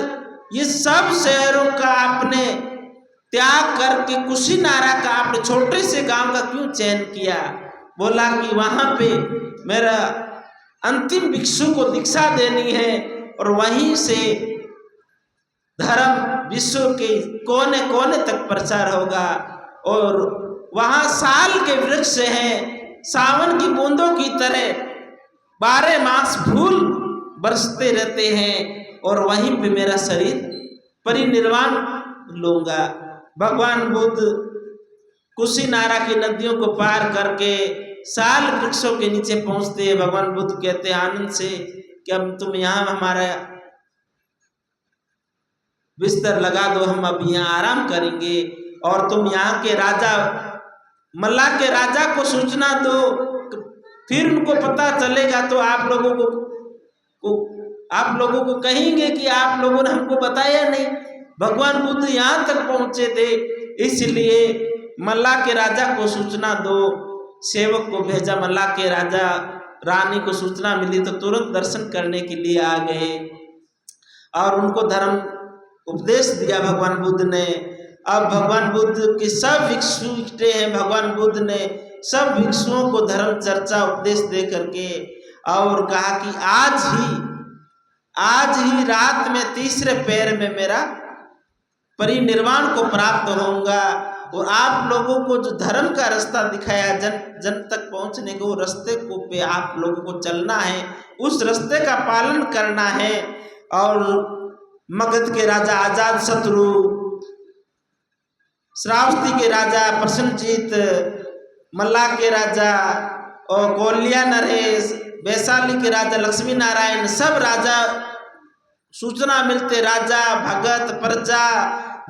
ये सब शहरों का आपने त्याग करके कुशीनारा का आपने छोटे से गांव का क्यों चयन किया? बोला कि वहां पे मेरा अंतिम भिक्षु को दीक्षा देनी है और वहीं से धर्म विश्व के कोने कोने तक प्रचार होगा। और वहां साल के वृक्ष हैं, सावन की बूंदों की तरह 12 मास फूल बरसते रहते हैं, और वहीं पे मेरा शरीर परिनिर्वाण लूंगा। भगवान बुद्ध कुशीनारा की नदियों को पार करके साल वृक्षों के नीचे पहुंचते हैं। भगवान बुद्ध कहते हैं आनंद से कि अब तुम यहाँ हमारा बिस्तर लगा दो, हम अब यहाँ आराम करेंगे, और तुम यहाँ के राजा मल्ला के राजा को सूचना दो, फिर उनको पता चलेगा तो आप लोगों को कहेंगे कि आप लोगों ने हमको बताया नहीं। भगवान बुद्ध यहाँ तक पहुंचे थे, इसलिए मल्ला के राजा को सूचना दो। सेवक को भेजा, मल्ला के राजा रानी को सूचना मिली तो तुरंत दर्शन करने के लिए आ गए और उनको धर्म उपदेश दिया भगवान बुद्ध ने। अब भगवान बुद्ध के सब भिक्षु इकट्ठे हैं। भगवान बुद्ध ने सब भिक्षुओं को धर्म चर्चा उपदेश दे करके और कहा कि आज ही रात में तीसरे पैर में मेरा परिनिर्वाण को प्राप्त होऊंगा, और आप लोगों को जो धर्म का रास्ता दिखाया जन तक पहुंचने को, रास्ते को पे आप लोगों को चलना है, उस रास्ते का पालन करना है। और मगध के राजा आजाद शत्रु, श्रावस्ती के राजा प्रसन्नजीत, मल्ला के राजा और कोलिया नरेश, वैशाली के राजा लक्ष्मी नारायण, सब राजा सूचना मिलते, राजा भगत प्रजा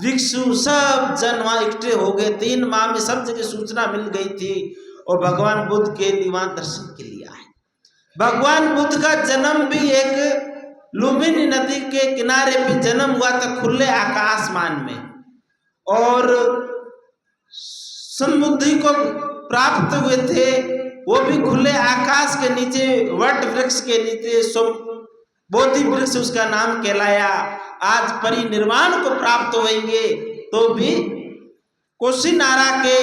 भिक्षु सब जन वहाँ इकट्ठे हो गए। 3 माह में सब जगह सूचना मिल गई थी और भगवान बुद्ध के लिए वहाँ दर्शन के लिए आए। भगवान बुद्ध का जन्म भी एक लुम्बिनी नदी के किनारे पे जन्म हुआ था, खुले आकाशमान में, और समुद्धि को प्राप्त हुए थे वो भी खुले आकाश के नीचे, वट वृक्ष के नीचे, बोधि वृक्ष उसका नाम कहलाया। आज परिनिर्वाण को प्राप्त होंगे तो भी कुशीनारा के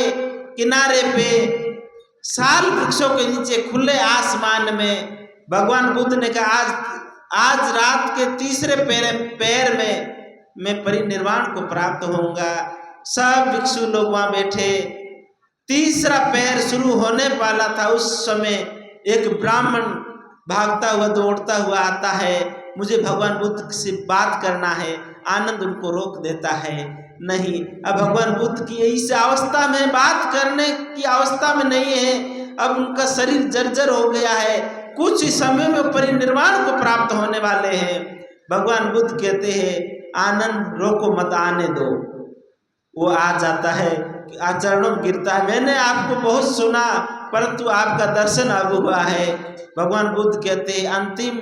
किनारे पे साल वृक्षों के नीचे खुले आसमान में भगवान बुद्ध ने कहा आज रात के तीसरे पैर में मैं परिनिर्वाण को प्राप्त होऊंगा। सब भिक्षु लोग वहां बैठे, तीसरा पैर शुरू होने वाला था। उस समय एक ब्राह्मण भागता हुआ दौड़ता हुआ आता है, मुझे भगवान बुद्ध से बात करना है। आनंद उनको रोक देता है, नहीं, अब भगवान बुद्ध की इस अवस्था में बात करने की अवस्था में नहीं है, अब उनका शरीर जर्जर हो गया है, कुछ ही समय में परिनिर्वाण को प्राप्त होने वाले हैं। भगवान बुद्ध कहते हैं आनंद रोको मत, आने दो। वो आ जाता है, आचरणों में गिरता है, मैंने आपको बहुत सुना परंतु आपका दर्शन अब हुआ है। भगवान बुद्ध कहते हैं अंतिम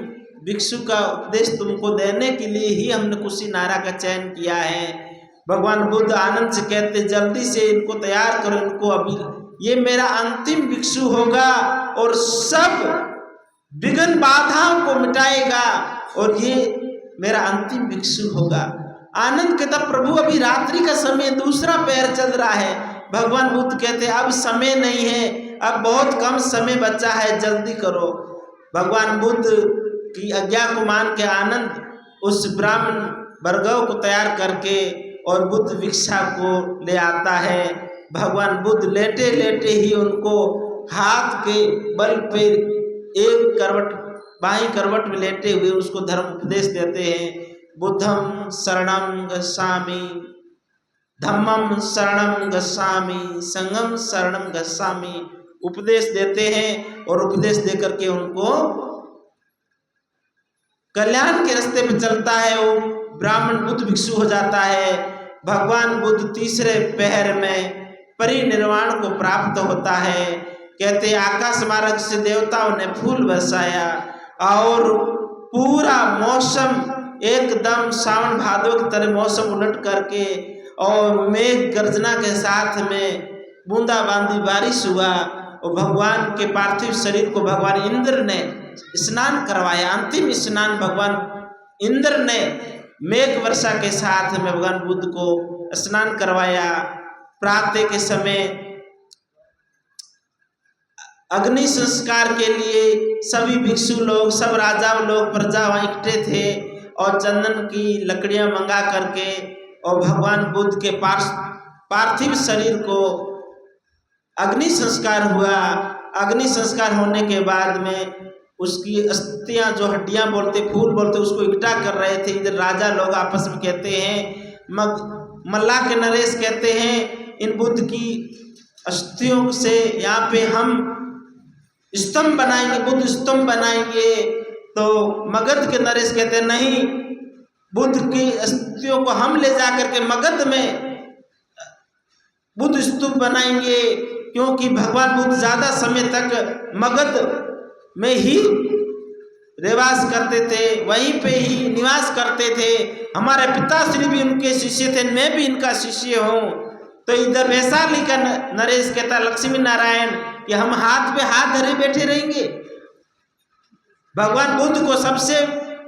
भिक्षु का उपदेश तुमको देने के लिए ही हमने कुशीनारा का चयन किया है। भगवान बुद्ध आनंद से कहते जल्दी से इनको तैयार करो, इनको अभी ये मेरा अंतिम भिक्षु होगा और सब विघ्न बाधाओं को मिटाएगा और ये मेरा अंतिम भिक्षु होगा। आनंद कहता प्रभु अभी रात्रि का समय, दूसरा पैर चल रहा है। भगवान बुद्ध कहते अब समय नहीं है, अब बहुत कम समय बचा है, जल्दी करो। भगवान बुद्ध की आज्ञा को मान के आनंद उस ब्राह्मण वर्गव को तैयार करके और बुद्ध भिक्षा को ले आता है। भगवान बुद्ध लेटे लेटे ही उनको हाथ के बल पे एक करवट, बाई करवट में लेटे हुए उसको धर्म उपदेश देते हैं। बुद्धम शरणं गच्छामि, धम्मम शरणं गच्छामि, संघम शरणं गच्छामि उपदेश देते हैं और उपदेश देकर के उनको कल्याण के रास्ते पे चलता है। वो ब्राह्मण बुद्ध भिक्षु हो जाता है। भगवान बुद्ध तीसरे पहर में परिनिर्वाण को प्राप्त होता है। कहते आकाश मार्ग से देवताओं ने फूल बरसाया और पूरा मौसम एकदम सावन भादों की तरह मौसम उलट करके और मेघ गर्जना के साथ में बूंदाबांदी बारिश हुआ और भगवान के पार्थिव शरीर को भगवान इंद्र ने स्नान करवाया। अंतिम स्नान भगवान इंद्र ने मेघ वर्षा के साथ में भगवान बुद्ध को स्नान करवाया। प्रातः के समय अग्नि संस्कार के लिए सभी भिक्षु लोग, सब राजा लोग, प्रजा वहाँ इकट्ठे थे और चंदन की लकड़ियां मंगा करके और भगवान बुद्ध के पार्थिव शरीर को अग्नि संस्कार हुआ। अग्नि संस्कार होने के बाद में उसकी अस्थियां, जो हड्डियां बोलते, फूल बोलते, उसको इकट्ठा कर रहे थे। इधर राजा लोग आपस में कहते हैं, मल्लाह के नरेश कहते हैं, इन बुद्ध की अस्थियों से यहाँ पे हम स्तंभ बनाएंगे, बुद्ध स्तंभ बनाएंगे। तो मगध के नरेश कहते हैं नहीं, बुद्ध की अस्थियों को हम ले जा करके मगध में बुद्ध स्तूप बनाएंगे, क्योंकि भगवान बुद्ध ज्यादा समय तक मगध में ही निवास करते थे, वहीं पे ही निवास करते थे। हमारे पिताश्री भी उनके शिष्य थे, मैं भी इनका शिष्य हूँ। तो इधर वैशाली का नरेश कहता, लक्ष्मी नारायण, कि हम हाथ पे हाथ धरे बैठे रहेंगे। भगवान बुद्ध को सबसे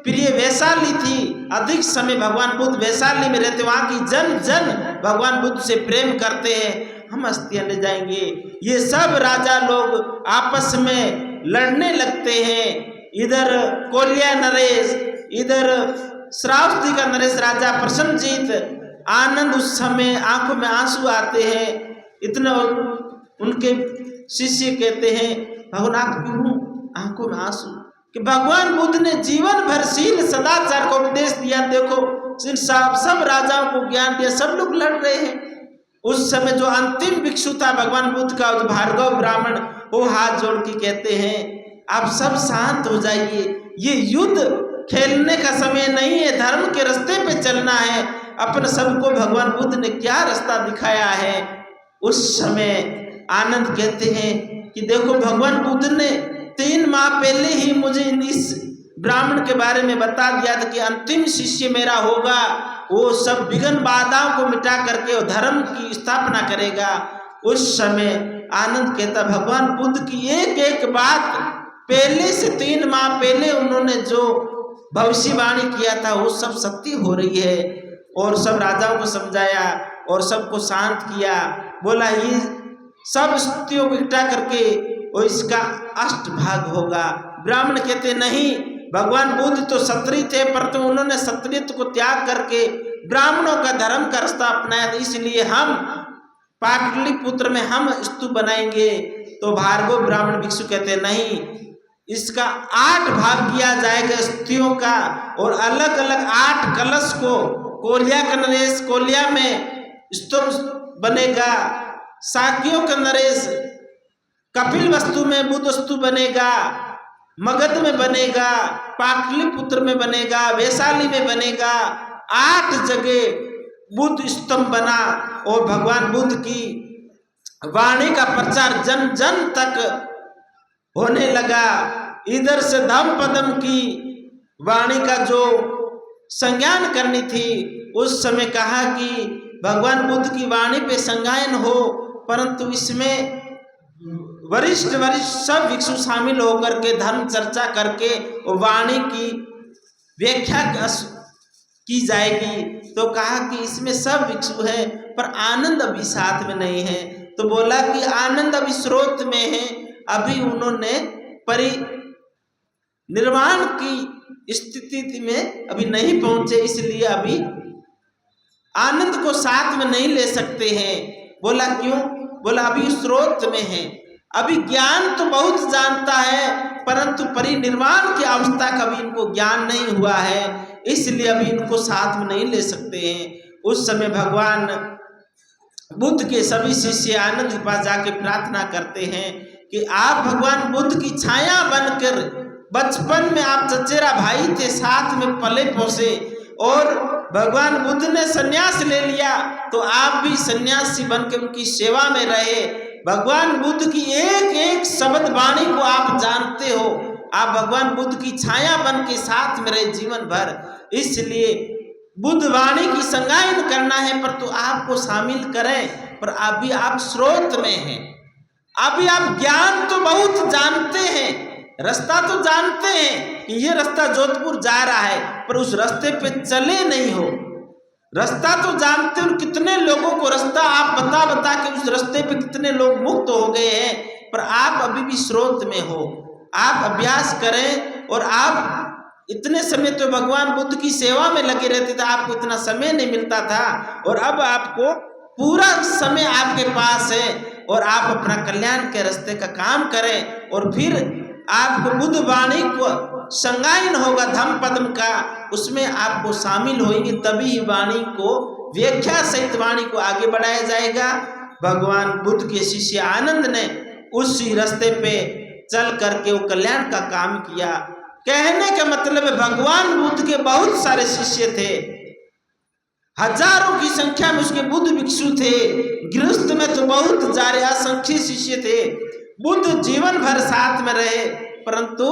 प्रिय वैशाली थी, अधिक समय भगवान बुद्ध वैशाली में रहते, वहां की जन जन भगवान बुद्ध से प्रेम करते हैं। हम अस्थियां ले जाएंगे। ये सब राजा लोग आपस में लड़ने लगते हैं। इधर कोलिया नरेश, इधर श्रावस्ती का नरेश राजा प्रसन्नजीत, आनंद, उस समय आंखों में आंसू आते हैं। इतना उनके शिष्य कहते हैं, भगवान आप क्यों आंखों में आंसू? कि भगवान बुद्ध ने जीवन भर शील सदाचार का उपदेश दिया। देखो सब राजाओं को ज्ञान दिया, सब लोग लड़ रहे हैं। उस समय जो अंतिम भिक्षु था भगवान बुद्ध का, जो भार्गव ब्राह्मण, वो हाथ जोड़ के कहते हैं, आप सब शांत हो जाइए, ये युद्ध खेलने का समय नहीं है, धर्म के रास्ते पे चलना है। अपन सबको भगवान बुद्ध ने क्या रास्ता दिखाया है। उस समय आनंद कहते हैं कि देखो भगवान बुद्ध ने 3 माह पहले ही मुझे इस ब्राह्मण के बारे में बता दिया था कि अंतिम शिष्य मेरा होगा, वो सब विघ्न बाधाओं को मिटा करके धर्म की स्थापना करेगा। उस समय आनंद कहता, भगवान बुद्ध की एक एक बात पहले से 3 माह पहले उन्होंने जो भविष्यवाणी किया था वो सब सत्य हो रही है। और सब राजाओं को समझाया और सबको शांत किया। बोला ये सब स्थितियों को इकट्ठा करके और इसका अष्टभाग होगा। ब्राह्मण कहते नहीं, भगवान बुद्ध तो क्षत्रिय थे, परंतु उन्होंने क्षत्रियत्व को त्याग करके ब्राह्मणों का धर्म का रास्ता अपनाया, इसलिए हम पाटलिपुत्र में हम स्तूप बनाएंगे। तो भार्गव ब्राह्मण भिक्षु कहते नहीं, इसका 8 भाग किया जाएगा स्थितियों का, और अलग अलग 8 कलश को कोलिया का नरेश कोलिया में स्तूप बनेगा, साकियों का नरेश कपिल वस्तु में बुद्ध स्तूप बनेगा, मगध में बनेगा, पाटलिपुत्र में बनेगा, वैशाली में बनेगा। 8 जगह बुद्ध स्तंभ बना और भगवान बुद्ध की वाणी का प्रचार जन जन तक होने लगा। इधर से धम्मपदम की वाणी का जो संज्ञान करनी थी, उस समय कहा कि भगवान बुद्ध की वाणी पे संज्ञान हो, परंतु इसमें वरिष्ठ सब भिक्षु शामिल होकर के धर्म चर्चा करके वाणी की व्याख्या की जाएगी। तो कहा कि इसमें सब भिक्षु है, पर आनंद अभी साथ में नहीं है। तो बोला कि आनंद अभी स्रोत में है, अभी उन्होंने परिनिर्वाण की स्थिति में अभी नहीं पहुंचे, इसलिए अभी आनंद को साथ में नहीं ले सकते हैं। बोला क्यों? बोला अभी स्रोत में है, अभी ज्ञान तो बहुत जानता है, परंतु परिनिर्वाण की अवस्था का भी इनको ज्ञान नहीं हुआ है, इसलिए अभी इनको साथ में नहीं ले सकते हैं। उस समय भगवान बुद्ध के सभी शिष्य आनंद के पास जाके प्रार्थना करते हैं कि आप भगवान बुद्ध की छाया बनकर, बचपन में आप चचेरा भाई थे, साथ में पले पोसे, और भगवान बुद्ध ने संन्यास ले लिया तो आप भी सन्यासी बनकर उनकी सेवा में रहे। भगवान बुद्ध की एक एक शब्द वाणी को आप जानते हो, आप भगवान बुद्ध की छाया बन के साथ में रहे जीवन भर, इसलिए बुद्ध वाणी की संज्ञान करना है, पर तो आपको शामिल करें, पर अभी आप स्रोत में हैं, अभी आप ज्ञान तो बहुत जानते हैं, रास्ता तो जानते हैं कि ये रास्ता जोधपुर जा रहा है, पर उस रास्ते पे चले नहीं हो। रास्ता तो जानते हो, कितने लोगों को रास्ता आप बता के उस रास्ते पे कितने लोग मुक्त हो गए हैं, पर आप अभी भी स्रोत में हो। आप अभ्यास करें और आप इतने समय तो भगवान बुद्ध की सेवा में लगे रहते थे, आपको इतना समय नहीं मिलता था, और अब आपको पूरा समय आपके पास है और आप अपना कल्याण के रास्ते का काम करें। और फिर आपको बुद्ध वाणी को संगायन होगा धम्म पद्म का, उसमें आपको शामिल होंगे, तभी वाणी को व्याख्या सहित वाणी को आगे बढ़ाया जाएगा। भगवान बुद्ध के शिष्य आनंद ने उसी रास्ते पे चल करके वो कल्याण का काम किया। कहने का मतलब है भगवान बुद्ध के बहुत सारे शिष्य थे, हजारों की संख्या में उसके बुद्ध भिक्षु थे, गृहस्थ में तो बहुत सारे असंख्य शिष्य थे। बुद्ध जीवन भर साथ में रहे परंतु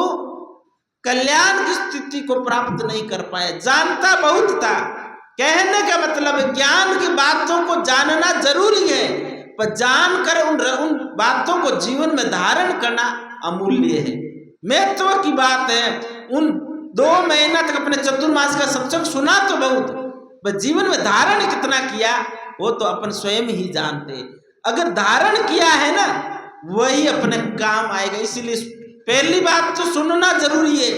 कल्याण की स्थिति को प्राप्त नहीं कर पाए, जानता बहुत था। कहने का मतलब ज्ञान की बातों को जानना जरूरी है, पर जानकर उन बातों को जीवन में धारण करना अमूल्य है, महत्व की बात है। उन 2 महीना तक अपने चतुर्मास का सत्संग सुना तो बहुत, पर जीवन में धारण कितना किया वो तो अपन स्वयं ही जानते। अगर धारण किया है ना वही अपने काम आएगा। इसीलिए पहली बात तो सुनना जरूरी है,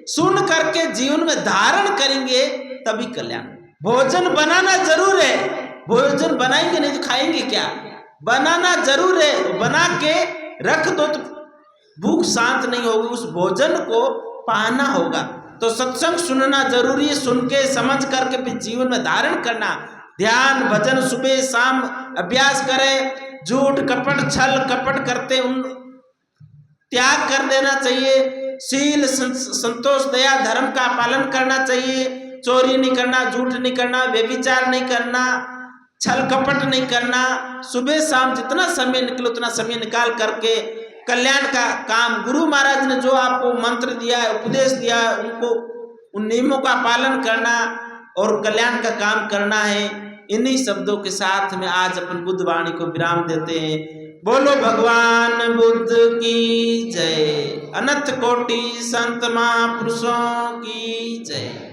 सुन करके जीवन में धारण करेंगे तभी कल्याण। भोजन बनाना जरूर है, भोजन बनाएंगे नहीं तो खाएंगे क्या, बनाना जरूर है, बना के रख दो तो भूख शांत नहीं होगी, उस भोजन को पाना होगा। तो सत्संग सुनना जरूरी है, सुन के समझ करके फिर जीवन में धारण करना। ध्यान भजन सुबह शाम अभ्यास करें, झूठ कपट छल कपट करते उन त्याग कर देना चाहिए। शील संतोष दया धर्म का पालन करना चाहिए, चोरी नहीं करना, झूठ नहीं करना, व्यभिचार नहीं करना, छल कपट नहीं करना। सुबह शाम जितना समय निकले उतना समय निकाल करके कल्याण का काम, गुरु महाराज ने जो आपको मंत्र दिया है उपदेश दिया है उनको उन नियमों का पालन करना और कल्याण का काम करना है। इन्हीं शब्दों के साथ में आज अपन बुद्ध वाणी को विराम देते हैं। बोलो भगवान बुद्ध की जय, अनंत कोटि संत महापुरुषों की जय।